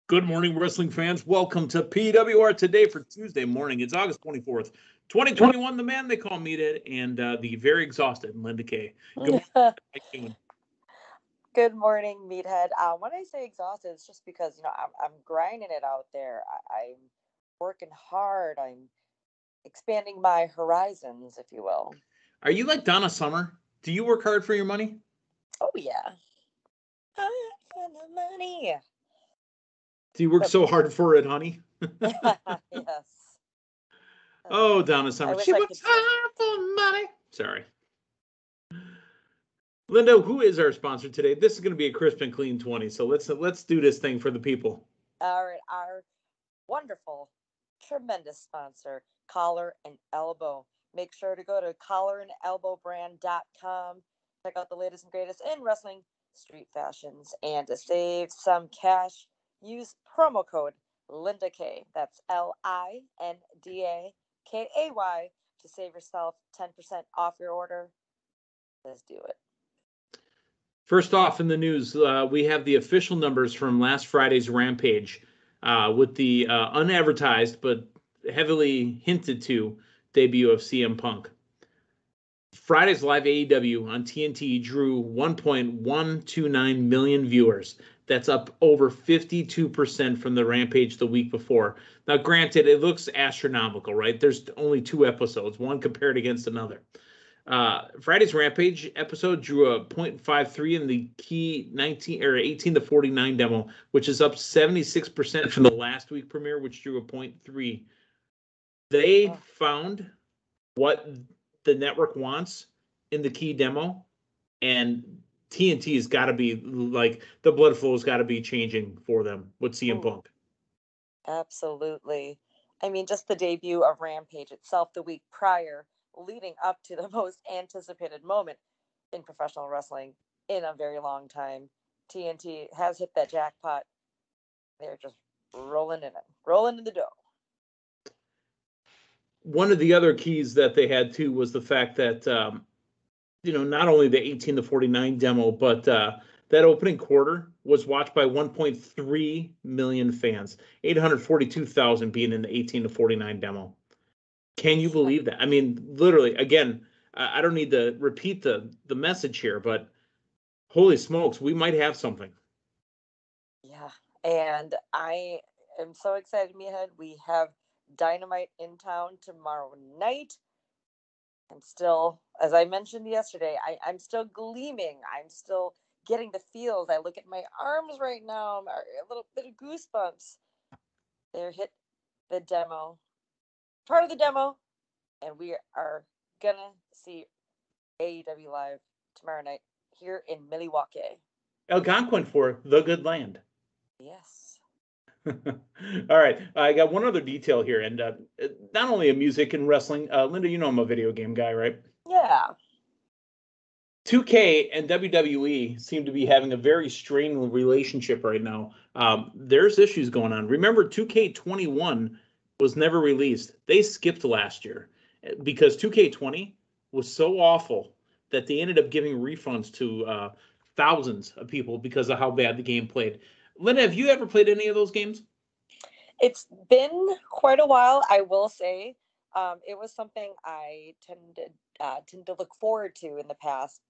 Good morning, wrestling fans. Welcome to PWR today for Tuesday morning. It's August 24th, 2021. The man they call Meathead and the very exhausted Linda Kay. Good morning. How you doing? Good morning, Meathead. When I say exhausted, it's just because, I'm grinding it out there. I'm working hard. I'm expanding my horizons, if you will. Are you like Donna Summer? Do you work hard for your money? Oh, yeah. I have the money. Do you work so hard for it, honey? Yes. Oh, Donna Summer. She works hard for money. Sorry. Linda, who is our sponsor today? This is going to be a crisp and clean 20, so let's do this thing for the people. All right, our wonderful, tremendous sponsor, Collar and Elbow. Make sure to go to collarandelbowbrand.com. Check out the latest and greatest in wrestling street fashions, and to save some cash, use promo code LindaK. That's LINDAKAY to save yourself 10% off your order. Let's do it. First off, in the news, we have the official numbers from last Friday's Rampage with the unadvertised but heavily hinted to debut of CM Punk. Friday's live AEW on TNT drew 1.129 million viewers. That's up over 52% from the Rampage the week before. Now, granted, it looks astronomical, right? There's only 2 episodes, one compared against another. Friday's Rampage episode drew a 0.53 in the key 18 to 49 demo, which is up 76% from the last week premiere, which drew a 0.3. They found what the network wants in the key demo, and TNT's got to be like, the blood flow's got to be changing for them with CM Punk. Absolutely. I mean, just the debut of Rampage itself the week prior, leading up to the most anticipated moment in professional wrestling in a very long time. TNT has hit that jackpot. They're just rolling in the dough. One of the other keys that they had too was the fact that not only the 18 to 49 demo, but that opening quarter was watched by 1.3 million fans, 842,000 being in the 18 to 49 demo. Can you believe that? I mean, literally, again, I don't need to repeat the message here, but holy smokes, we might have something. Yeah, and I am so excited, Meathead. We have Dynamite in town tomorrow night. I'm still, as I mentioned yesterday, I'm still gleaming. I'm still getting the feels. I look at my arms right now, a little bit of goosebumps. They hit the demo, part of the demo, and we are gonna see AEW live tomorrow night here in Milwaukee. Algonquin for the good land. Yes. All right. I got one other detail here, and not only in music and wrestling. Linda, you know I'm a video game guy, right? Yeah. 2K and WWE seem to be having a very strained relationship right now. There's issues going on. Remember, 2K21 was never released. They skipped last year because 2K20 was so awful that they ended up giving refunds to thousands of people because of how bad the game played. Linda, have you ever played any of those games? It's been quite a while, I will say. It was something I tend to look forward to in the past,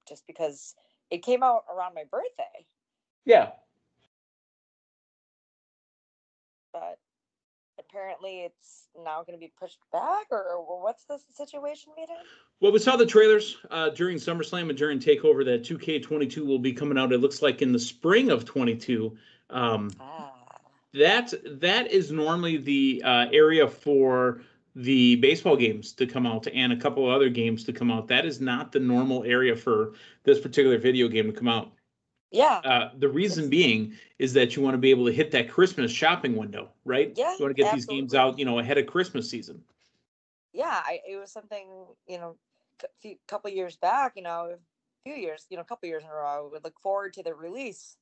just because it came out around my birthday. Yeah. But apparently it's now going to be pushed back, or what's the situation, Meathead? Well, we saw the trailers during Summerslam and during Takeover that 2K22 will be coming out, it looks like, in the spring of 22. That is normally the area for the baseball games to come out and a couple of other games to come out. That is not the normal area for this particular video game to come out. Yeah. The reason being is that you want to be able to hit that Christmas shopping window, right? Yeah. You want to get absolutely. these games out, ahead of Christmas season. Yeah, it was something, couple years back, a few years, a couple years in a row, I would look forward to the release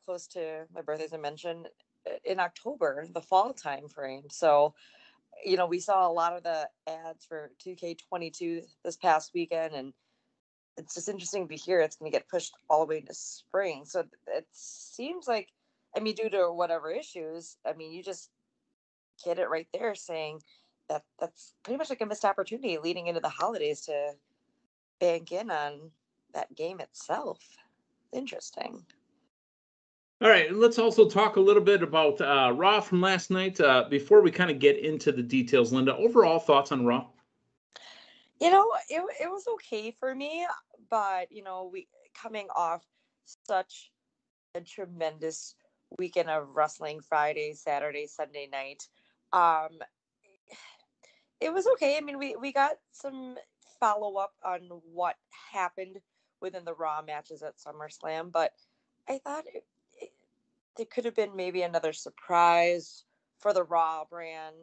close to my birthday, as I mentioned, in October, the fall time frame. So, we saw a lot of the ads for 2K22 this past weekend, and it's just interesting to hear it's going to get pushed all the way into spring. So it seems like I mean, due to whatever issues, I mean, you just get it right there saying that's pretty much like a missed opportunity leading into the holidays to bank in on that game itself. Interesting. All right, and let's also talk a little bit about Raw from last night before we kind of get into the details. Linda, overall thoughts on Raw? You know, it was okay for me, but you know, we coming off such a tremendous weekend of wrestling, Friday, Saturday, Sunday night. Um, it was okay. I mean, we got some follow up on what happened within the Raw matches at SummerSlam, but I thought there could have been maybe another surprise for the Raw brand.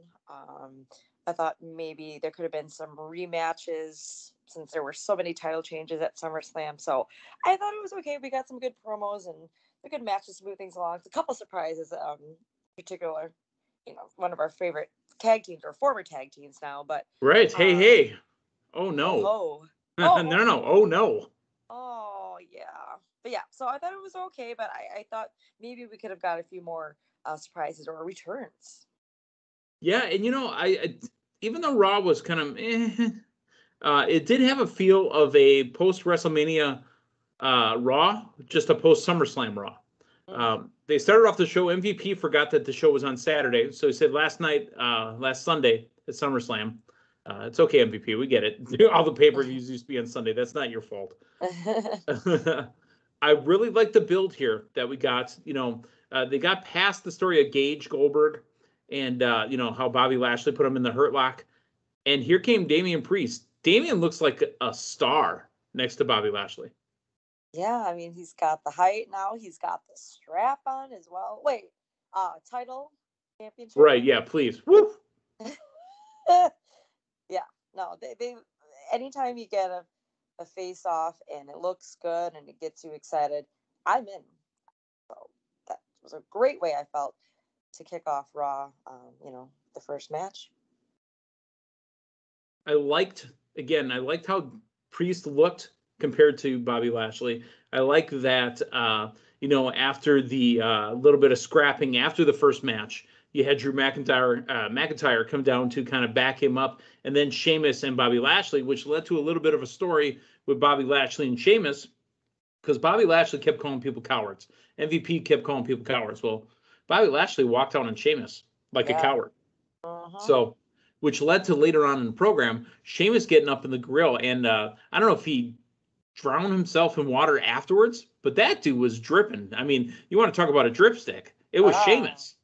I thought maybe there could have been some rematches since there were so many title changes at SummerSlam. So I thought it was okay. We got some good promos and a good matches to move things along. A couple surprises, particular, you know, one of our favorite tag teams or former tag teams now. But Right. Hey. Oh, no. Oh, no. Oh, no. Oh, yeah. But yeah, so I thought it was okay, but I thought maybe we could have got a few more surprises or returns. Yeah, and you know, I even though Raw was kind of it did have a feel of a post WrestleMania Raw, just a post SummerSlam Raw. Mm-hmm. They started off the show. MVP forgot that the show was on Saturday, so he said last Sunday at SummerSlam. It's okay, MVP, we get it. All the pay-per-views used to be on Sunday. That's not your fault. I really like the build here that we got. You know, they got past the story of Gage Goldberg and you know how Bobby Lashley put him in the Hurt Lock, and here came Damian Priest. Damian looks like a star next to Bobby Lashley. Yeah, I mean, he's got the height now. He's got the strap on as well. Wait, title championship. Right? Yeah, please. Woo. Yeah, no, they anytime you get a face off and it looks good and it gets you excited, I'm in. So that was a great way I felt to kick off Raw. You know, the first match. I liked how Priest looked compared to Bobby Lashley. I like that you know, after the little bit of scrapping after the first match, you had Drew McIntyre come down to kind of back him up, and then Sheamus and Bobby Lashley, which led to a little bit of a story with Bobby Lashley and Sheamus, because Bobby Lashley kept calling people cowards. MVP kept calling people cowards. Well, Bobby Lashley walked out on Sheamus like a coward. So, which led to later on in the program, Sheamus getting up in the grill, and I don't know if he drowned himself in water afterwards, but that dude was dripping. I mean, you want to talk about a dripstick? It was Sheamus.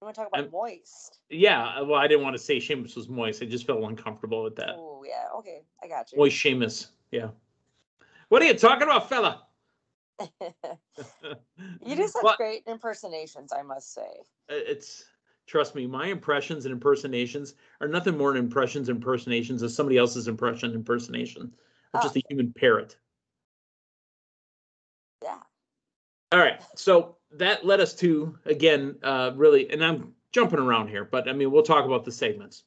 You want to talk about moist? Yeah, well, I didn't want to say Sheamus was moist. I just felt uncomfortable with that. Oh, yeah, okay, I got you. Moist Sheamus, yeah. What are you talking about, fella? You do such great impersonations, I must say. Trust me, my impressions and impersonations are nothing more than impersonations of somebody else's impersonation. I'm just a human parrot. Yeah. All right. So that led us to, again, really, and I'm jumping around here, but I mean, we'll talk about the segments.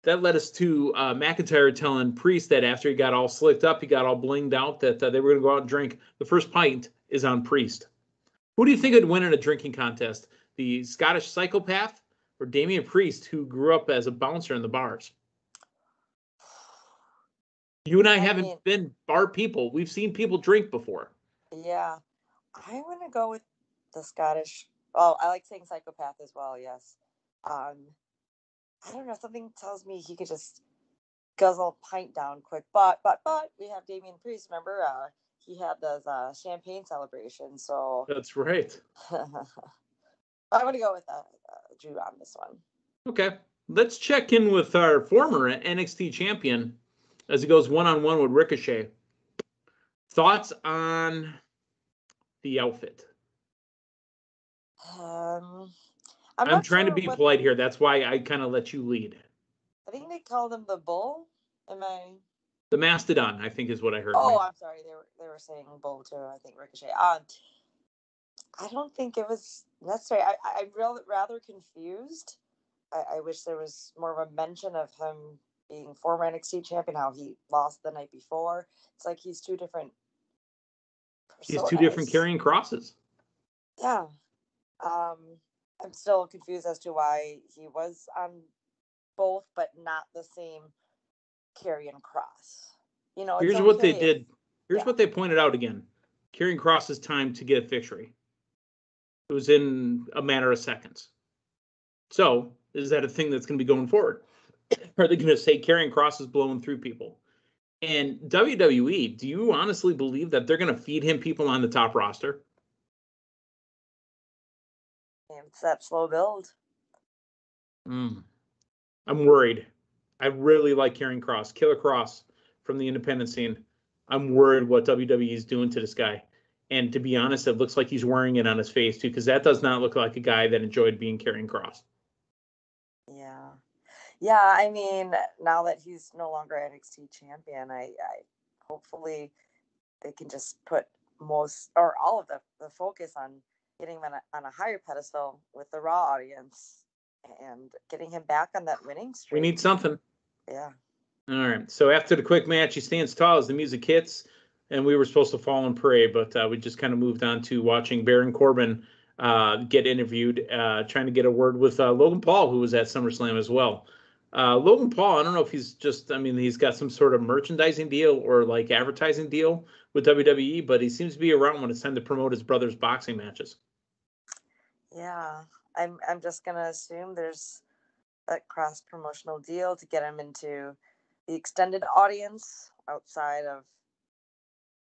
That led us to McIntyre telling Priest that after he got all slicked up, he got all blinged out, that they were going to go out and drink. The first pint is on Priest. Who do you think would win in a drinking contest? The Scottish psychopath or Damian Priest, who grew up as a bouncer in the bars? You and I haven't been bar people. We've seen people drink before. Yeah. I'm going to go with the Scottish. Oh, I like saying psychopath as well, yes. I don't know. Something tells me he could just guzzle a pint down quick. But we have Damian Priest. Remember, he had those champagne celebrations. So that's right. I'm going to go with Drew on this one. Okay. Let's check in with our former NXT champion as he goes one-on-one with Ricochet. Thoughts on the outfit? I'm trying to be polite here. That's why I kind of let you lead. I think they called him the Bull. The Mastodon, I think, is what I heard. Oh, I'm sorry. They were saying Bull too. I think Ricochet. I don't think it was necessary. I'm rather confused. I wish there was more of a mention of him being former NXT champion, how he lost the night before. It's like he's two different personas. He's two different carrying crosses. Yeah. I'm still confused as to why he was on both, but not the same Karrion Kross. It's Here's what they okay. did. Here's what they pointed out again. Karrion Kross's time to get a victory. It was in a matter of seconds. So, is that a thing that's going to be going forward? Are they going to say Karrion Kross is blowing through people? And WWE, do you honestly believe that they're going to feed him people on the top roster? It's that slow build. I'm worried. I really like Karrion Kross, Killer Kross from the independent scene. I'm worried what WWE is doing to this guy. And to be honest, it looks like he's wearing it on his face too, because that does not look like a guy that enjoyed being Karrion Kross. Yeah. Yeah, I mean, now that he's no longer NXT champion, I hopefully they can just put most or all of the focus on getting him on a higher pedestal with the Raw audience and getting him back on that winning streak. We need something. Yeah. All right. So after the quick match, he stands tall as the music hits, and we were supposed to fall and pray, but we just kind of moved on to watching Baron Corbin get interviewed, trying to get a word with Logan Paul, who was at SummerSlam as well. Logan Paul, I don't know if he's he's got some sort of merchandising deal or like advertising deal with WWE, but he seems to be around when it's time to promote his brother's boxing matches. Yeah, I'm just gonna assume there's that cross promotional deal to get him into the extended audience outside of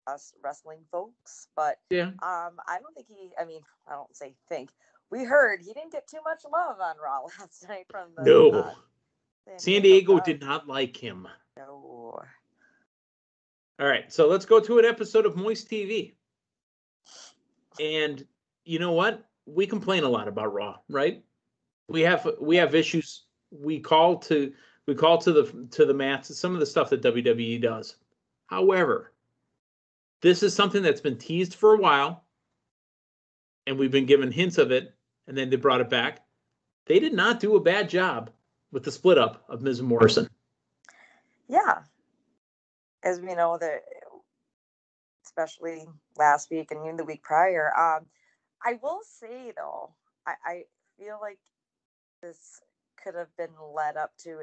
us wrestling folks. But yeah, I don't think I don't say think. We heard he didn't get too much love on Raw last night from the no. San Diego did not like him. No. All right, so let's go to an episode of Moist TV. And you know what? We complain a lot about Raw, right? We have issues. We call to the mats some of the stuff that WWE does. However, this is something that's been teased for a while, and we've been given hints of it, and then they brought it back. They did not do a bad job with the split up of Miz and Morrison. Yeah. As we know, that especially last week and even the week prior. I will say though, I feel like this could have been led up to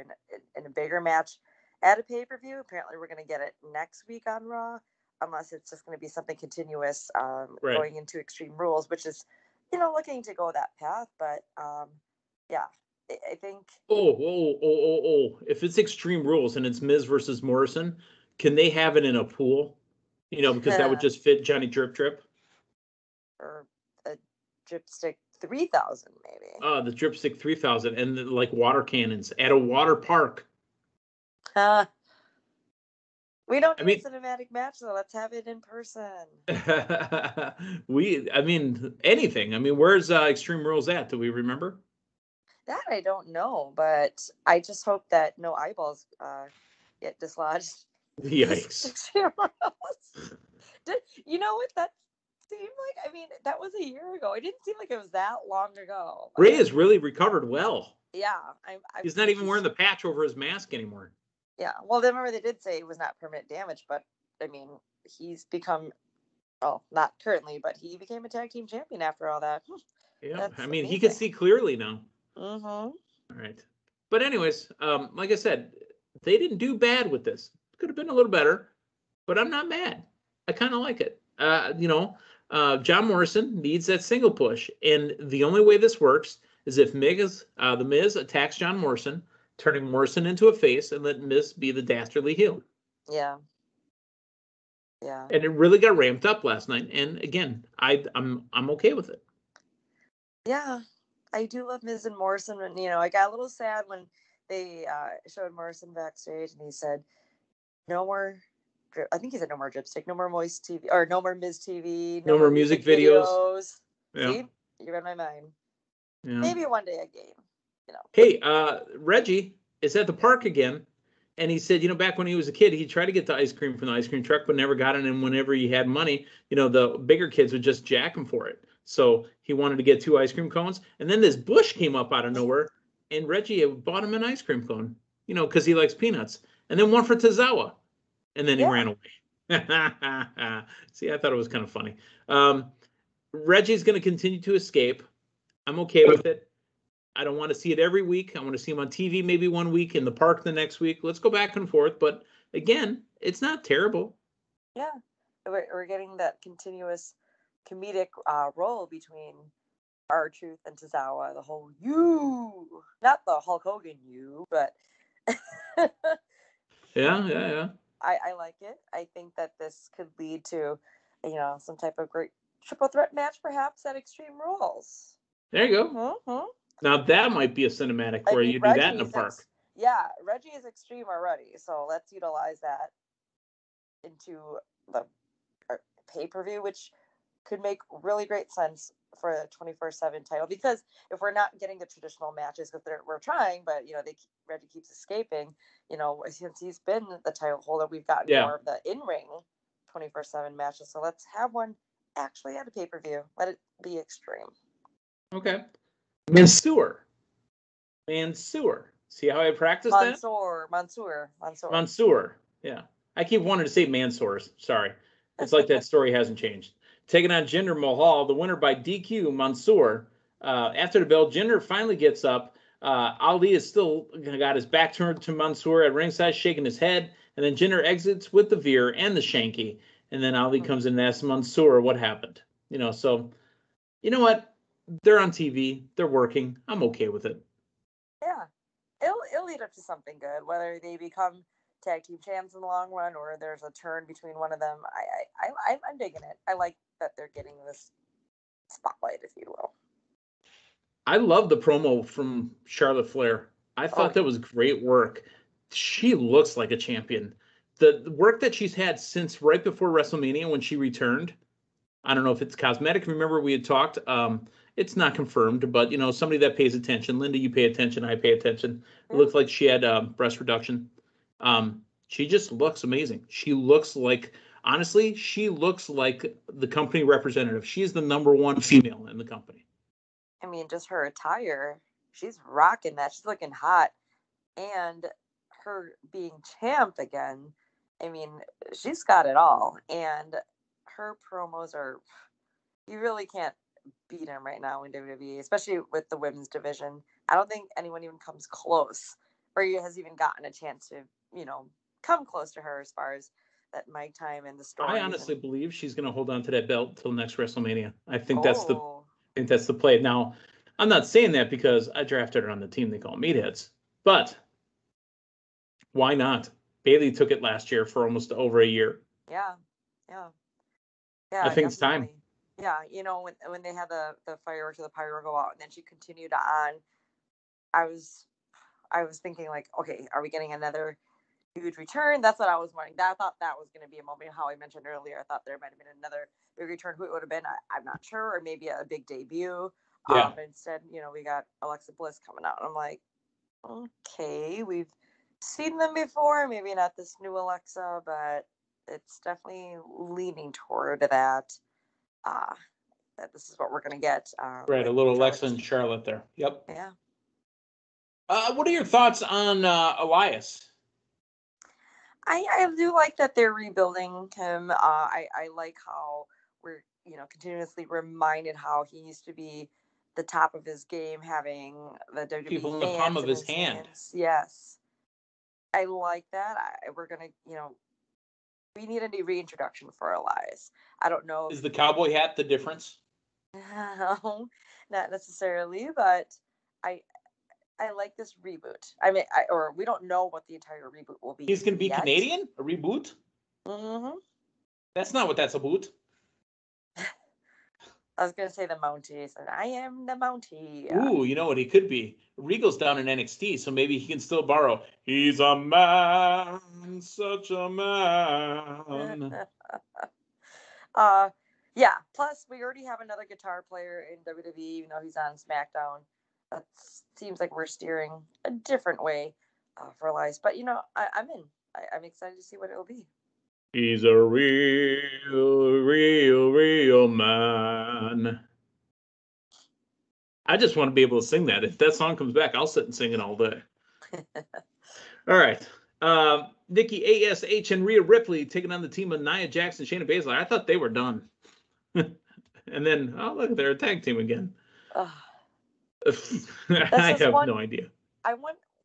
in a bigger match at a pay-per-view. Apparently, we're going to get it next week on Raw, unless it's just going to be something continuous going into Extreme Rules, which is, looking to go that path. But yeah, I think. Oh! If it's Extreme Rules and it's Miz versus Morrison, can they have it in a pool? Because that would just fit Johnny Drip Drip. Or a Dripstick 3000, maybe. The Dripstick 3000 and like water cannons at a water park. We don't need a cinematic match, so let's have it in person. Anything. Where's Extreme Rules at? Do we remember? That I don't know, but I just hope that no eyeballs get dislodged. Yikes. You know what that seemed like? That was a year ago. It didn't seem like it was that long ago. Ray has really recovered well. Yeah. He's not even wearing the patch over his mask anymore. Yeah. Well, then remember they did say it was not permanent damage, but he's become, well, not currently, but he became a tag team champion after all that. Yeah. He can see clearly now. Mm-hmm. All right. But anyways, like I said, they didn't do bad with this. Could have been a little better, but I'm not mad. I kind of like it. John Morrison needs that single push, and the only way this works is if the Miz attacks John Morrison, turning Morrison into a face, and let Miz be the dastardly heel. Yeah. Yeah. And it really got ramped up last night, and again, I'm okay with it. Yeah, I do love Miz and Morrison, and I got a little sad when they showed Morrison backstage, and he said, "No more." I think he said no more Dripstick, no more Moist TV, or no more Miz TV, no more music videos. Yeah. See, you read my mind. Yeah. Maybe one day a game, Hey, Reggie is at the park again, and he said, back when he was a kid, he tried to get the ice cream from the ice cream truck, but never got it. And whenever he had money, the bigger kids would just jack him for it. So he wanted to get 2 ice cream cones, and then this bush came up out of nowhere, and Reggie bought him an ice cream cone, because he likes peanuts, and then one for Tozawa. And then he ran away. See, I thought it was kind of funny. Reggie's going to continue to escape. I'm okay with it. I don't want to see it every week. I want to see him on TV maybe one week, in the park the next week. Let's go back and forth. But again, it's not terrible. Yeah, we're getting that continuous comedic role between R-Truth and Tozawa. The whole you, not the Hulk Hogan you, but Yeah. I like it. I think that this could lead to, some type of great triple threat match, perhaps at Extreme Rules. There you go. Mm-hmm. Now that might be a cinematic where you do that in the park. Reggie is Extreme already, so let's utilize that into the pay-per-view, which could make really great sense for the 24/7 title, because if we're not getting the traditional matches, because we're trying, but Reggie keeps escaping, since he's been the title holder, we've gotten more of the in-ring 24/7 matches. So let's have one actually at a pay-per-view. Let it be Extreme. Okay. Mansoor. See how I practiced that? Mansoor. Yeah. I keep wanting to say Mansoors. Sorry. It's like that story hasn't changed. Taking on Jinder Mahal, the winner by DQ, Mansoor. After the bell, Jinder finally gets up. Ali is still got his back turned to Mansoor at ringside, shaking his head. And then Jinder exits with the veer and the shanky. And then Ali comes in and asks Mansoor what happened. So, you know what? They're on TV. They're working. I'm okay with it. Yeah. It'll lead up to something good, whether they become tag team champs in the long run or there's a turn between one of them. I'm digging it. I like that they're getting this spotlight, if you will. I love the promo from Charlotte Flair. I thought that was great work. She looks like a champion. The work that she's had since right before WrestleMania when she returned, I don't know if it's cosmetic. Remember we had talked. It's not confirmed, but somebody that pays attention. Linda, you pay attention. I pay attention. It looks like she had breast reduction. She just looks amazing. She looks like, honestly, she looks like the company representative. She's the number one female in the company. I mean, just her attire, she's rocking that. She's looking hot. And her being champ again, I mean, she's got it all. And her promos you really can't beat them right now in WWE, especially with the women's division. I don't think anyone even comes close or has even gotten a chance to, come close to her as far as that mic time and the story. I honestly believe she's going to hold on to that belt till next WrestleMania. I think that's the play. Now, I'm not saying that because I drafted her on the team they call Meatheads, but why not? Bayley took it last year for almost over a year. Yeah. I think it's time. Yeah, when they had the fireworks or the pyro go out and then she continued on, I was thinking like, okay, are we getting another huge return? That's what I was wanting. I thought that was going to be a moment. How I mentioned earlier, I thought there might have been another big return. Who it would have been, I'm not sure, or maybe a big debut. Yeah. But instead, we got Alexa Bliss coming out, and I'm like, okay, we've seen them before. Maybe not this new Alexa, but it's definitely leaning toward that. That this is what we're going to get. Right, a little Alexa and Charlotte there. Yep. Yeah. What are your thoughts on Elias? I do like that they're rebuilding him. I like how we're continuously reminded how he used to be the top of his game, having the WWE people in the palm of his hand. Yes, I like that. We're gonna we need a new reintroduction for Elias. I don't know. Is the cowboy hat the difference? No, not necessarily, but I like this reboot. I mean, or we don't know what the entire reboot will be. He's going to be Canadian? A reboot? Mm-hmm. That's not what that's about. I was going to say the Mountie. So I am the Mountie. Ooh, you know what he could be? Regal's down in NXT, so maybe he can still borrow. He's a man, such a man. Yeah. Plus, we already have another guitar player in WWE, even though he's on SmackDown. That seems like we're steering a different way for Elias. But, I'm in. I'm excited to see what it'll be. He's a real man. I just want to be able to sing that. If that song comes back, I'll sit and sing it all day. All right. Nikki ASH and Rhea Ripley taking on the team of Nia Jax and Shayna Baszler. I thought they were done. And then, oh, look, they're a tag team again. I have no idea.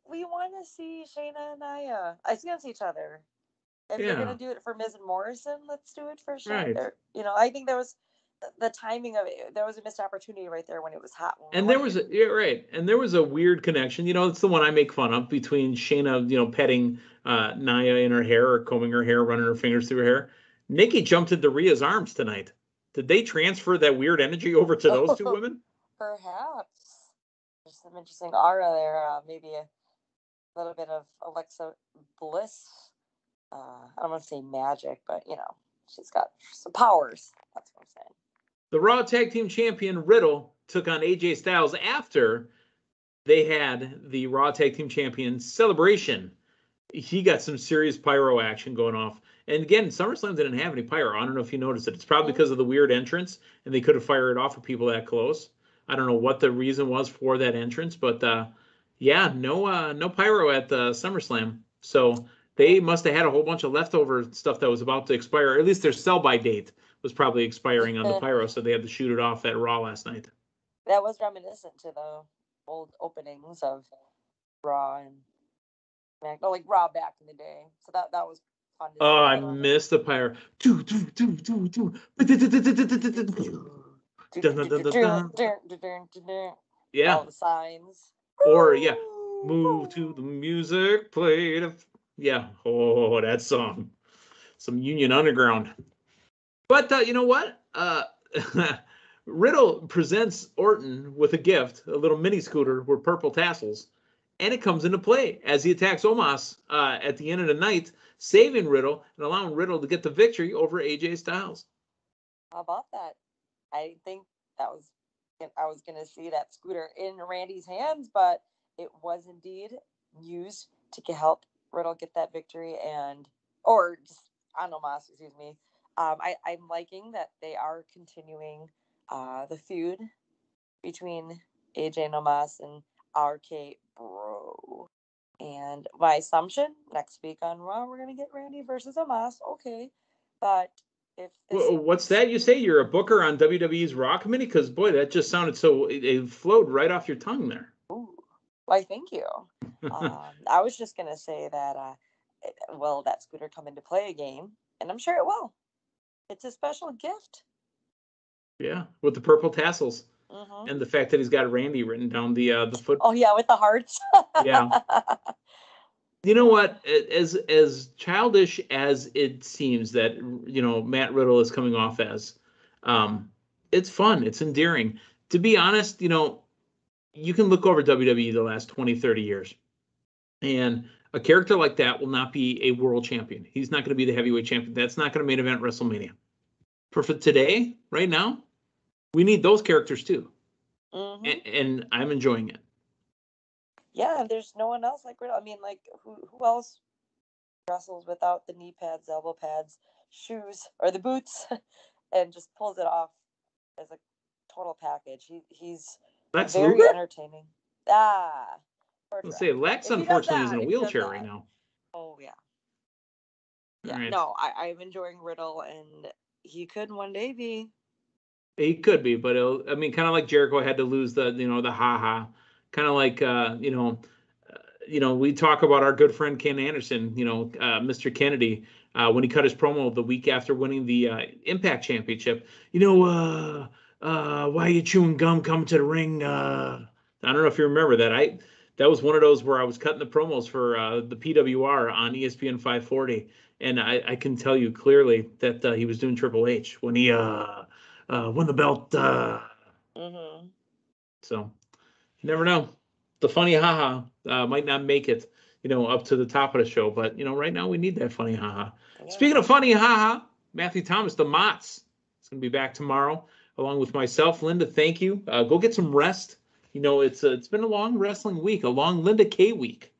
We want to see Shayna and Nia against each other. If you're gonna do it for Miz and Morrison, let's do it for Shayna. Right. I think there was the timing of it. There was a missed opportunity right there when it was hot. And there was and there was a weird connection. It's the one I make fun of between Shayna, petting Nia in her hair or combing her hair, running her fingers through her hair. Nikki jumped into Rhea's arms tonight. Did they transfer that weird energy over to those two women? Perhaps. There's some interesting aura there. Maybe a little bit of Alexa Bliss. I don't want to say magic, but she's got some powers. That's what I'm saying. The Raw Tag Team Champion Riddle took on AJ Styles after they had the Raw Tag Team Champion celebration. He got some serious pyro action going off. And again, SummerSlam didn't have any pyro. I don't know if you noticed it. It's probably because of the weird entrance, and they could have fired it off with people that close. I don't know what the reason was for that entrance, but no pyro at SummerSlam. So they must have had a whole bunch of leftover stuff that was about to expire. Or at least their sell-by date was probably expiring on the pyro, so they had to shoot it off at Raw last night. That was reminiscent to the old openings of Raw and like Raw back in the day. So that was fun to see. Oh, I missed the pyro. Yeah. All the signs. Or move to the music played. Yeah. Oh, that song. Some Union Underground. But you know what? Riddle presents Orton with a gift, a little mini scooter with purple tassels, and it comes into play as he attacks Omos at the end of the night, saving Riddle and allowing Riddle to get the victory over AJ Styles. How about that? I think I was going to see that scooter in Randy's hands, but it was indeed used to help Riddle get that victory or just on Omos, excuse me. I'm liking that they are continuing the feud between AJ and Omos and RK Bro. And my assumption, next week on Raw, we're going to get Randy versus Omos. Okay. But what's that you say? You're a booker on WWE's Raw committee? Because, boy, that just sounded so... It flowed right off your tongue there. Ooh. Why, thank you. I was just going to say that, will that scooter come into play again? And I'm sure it will. It's a special gift. Yeah, with the purple tassels. Mm-hmm. And the fact that he's got Randy written down the foot. Oh, yeah, with the hearts. Yeah. You know what? As childish as it seems that, Matt Riddle is coming off as, it's fun. It's endearing. To be honest, you can look over WWE the last 20, 30 years. And a character like that will not be a world champion. He's not going to be the heavyweight champion. That's not going to main event WrestleMania. For today, right now, we need those characters too. Mm-hmm. And I'm enjoying it. Yeah, there's no one else like Riddle. I mean, like, who else wrestles without the knee pads, elbow pads, shoes, or the boots, and just pulls it off as a total package? He's very entertaining. Let's say Lex, unfortunately, is in a wheelchair right now. Oh, yeah. Yeah, right. No, I'm enjoying Riddle, and he could one day be. He could be, but kind of like Jericho had to lose the ha-ha. Kind of like, we talk about our good friend Ken Anderson, Mr. Kennedy, when he cut his promo the week after winning the Impact Championship. Why are you chewing gum coming to the ring? I don't know if you remember that. That was one of those where I was cutting the promos for the PWR on ESPN 540, and I can tell you clearly that he was doing Triple H when he won the belt. Mm-hmm. So you never know. The funny haha might not make it, up to the top of the show, but right now we need that funny haha. Yeah. Speaking of funny haha, Matthew Thomas, the Mott's, is going to be back tomorrow along with myself. Linda, thank you. Go get some rest. It's been a long wrestling week, a long Linda K week.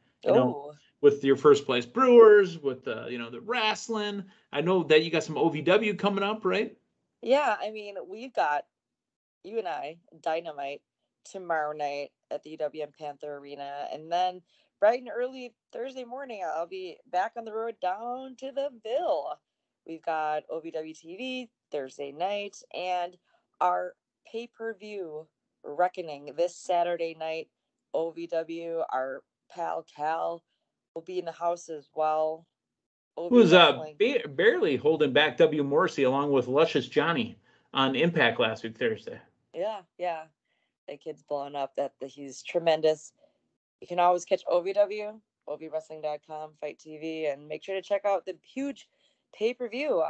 With your first place Brewers, with the wrestling. I know that you got some OVW coming up, right? Yeah, I mean, we've got you and I Dynamite tomorrow night at the UWM Panther Arena, and then bright and early Thursday morning, I'll be back on the road down to the Ville. We've got OVW TV Thursday night, and our pay-per-view Reckoning this Saturday night. OVW, our pal Cal, will be in the house as well. Who's barely holding back W. Morrissey along with Luscious Johnny on Impact last week, Thursday. Yeah. That kid's blowing up. He's tremendous. You can always catch OVW, OVWrestling.com, Fight TV, and make sure to check out the huge pay-per-view.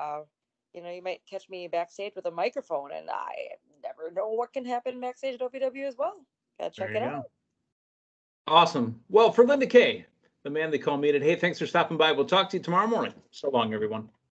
You might catch me backstage with a microphone, and I never know what can happen backstage at OVW as well. Gotta check it out. Awesome. Well, for Linda Kay, the man they call Meathead, hey, thanks for stopping by. We'll talk to you tomorrow morning. So long, everyone.